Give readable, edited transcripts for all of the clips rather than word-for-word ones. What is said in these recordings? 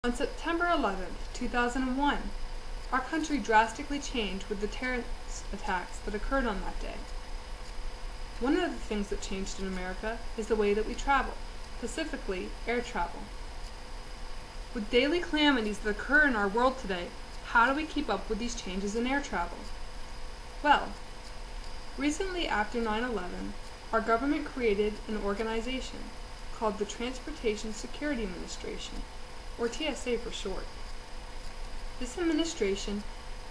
On September 11, 2001, our country drastically changed with the terrorist attacks that occurred on that day. One of the things that changed in America is the way that we travel, specifically air travel. With daily calamities that occur in our world today, how do we keep up with these changes in air travel? Well, recently after 9/11, our government created an organization called the Transportation Security Administration, or TSA for short. This administration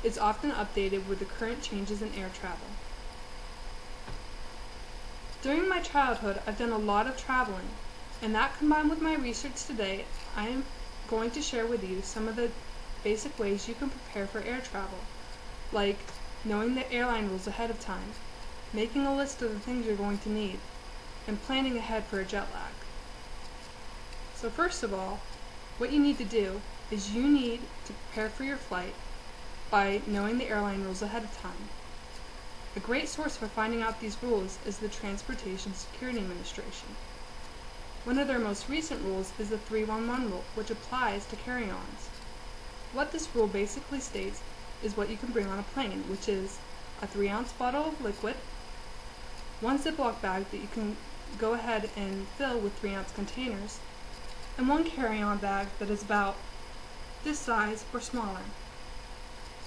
is often updated with the current changes in air travel. During my childhood, I've done a lot of traveling, and that combined with my research today, I am going to share with you some of the basic ways you can prepare for air travel, like knowing the airline rules ahead of time, making a list of the things you're going to need, and planning ahead for a jet lag. So first of all, what you need to do is you need to prepare for your flight by knowing the airline rules ahead of time. A great source for finding out these rules is the Transportation Security Administration. One of their most recent rules is the 311 rule, which applies to carry-ons. What this rule basically states is what you can bring on a plane, which is a 3-ounce bottle of liquid, one Ziploc bag that you can go ahead and fill with 3-ounce containers, and one carry-on bag that is about this size or smaller.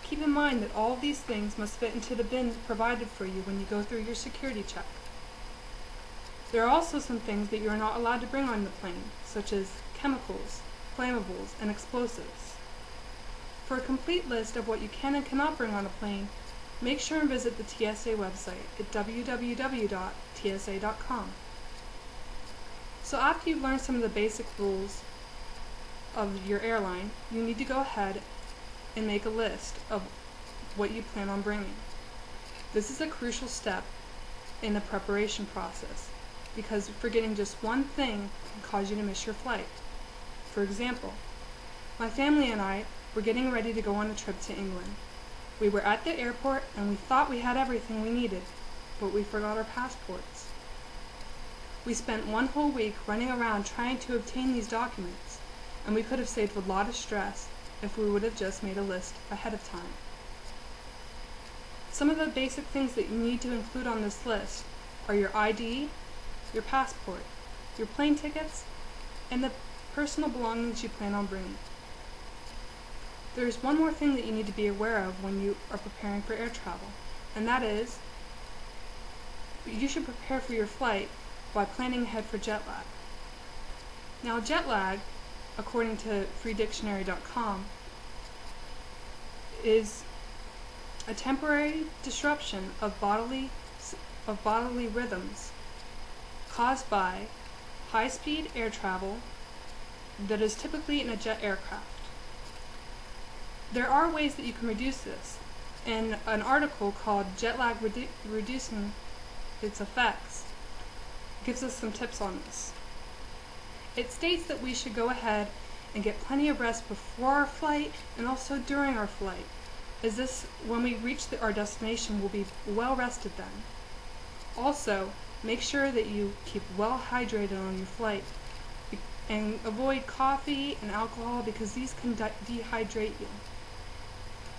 Keep in mind that all of these things must fit into the bin provided for you when you go through your security check. There are also some things that you are not allowed to bring on the plane, such as chemicals, flammables, and explosives. For a complete list of what you can and cannot bring on a plane, make sure and visit the TSA website at www.tsa.com. So after you've learned some of the basic rules of your airline, you need to go ahead and make a list of what you plan on bringing. This is a crucial step in the preparation process, because forgetting just one thing can cause you to miss your flight. For example, my family and I were getting ready to go on a trip to England. We were at the airport and we thought we had everything we needed, but we forgot our passports. We spent one whole week running around trying to obtain these documents, and we could have saved a lot of stress if we would have just made a list ahead of time. Some of the basic things that you need to include on this list are your ID, your passport, your plane tickets, and the personal belongings you plan on bringing. There is one more thing that you need to be aware of when you are preparing for air travel, and that is you should prepare for your flight by planning ahead for jet lag. Now, jet lag, according to freedictionary.com, is a temporary disruption of bodily rhythms caused by high-speed air travel that is typically in a jet aircraft. There are ways that you can reduce this, and an article called Jet Lag Reducing Its Effects gives us some tips on this. It states that we should go ahead and get plenty of rest before our flight and also during our flight, as this, when we reach our destination, will be well rested then. Also, make sure that you keep well hydrated on your flight and avoid coffee and alcohol because these can dehydrate you.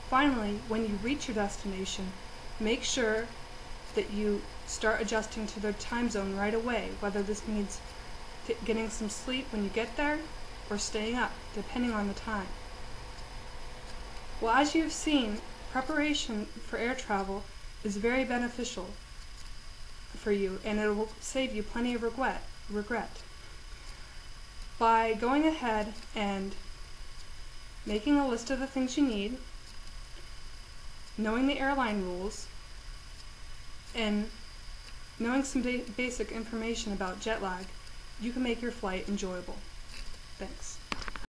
Finally, when you reach your destination, make sure that you start adjusting to the time zone right away, whether this means getting some sleep when you get there or staying up, depending on the time. Well, as you've seen, preparation for air travel is very beneficial for you, and it will save you plenty of regret. By going ahead and making a list of the things you need, knowing the airline rules, and knowing some basic information about jet lag, you can make your flight enjoyable. Thanks.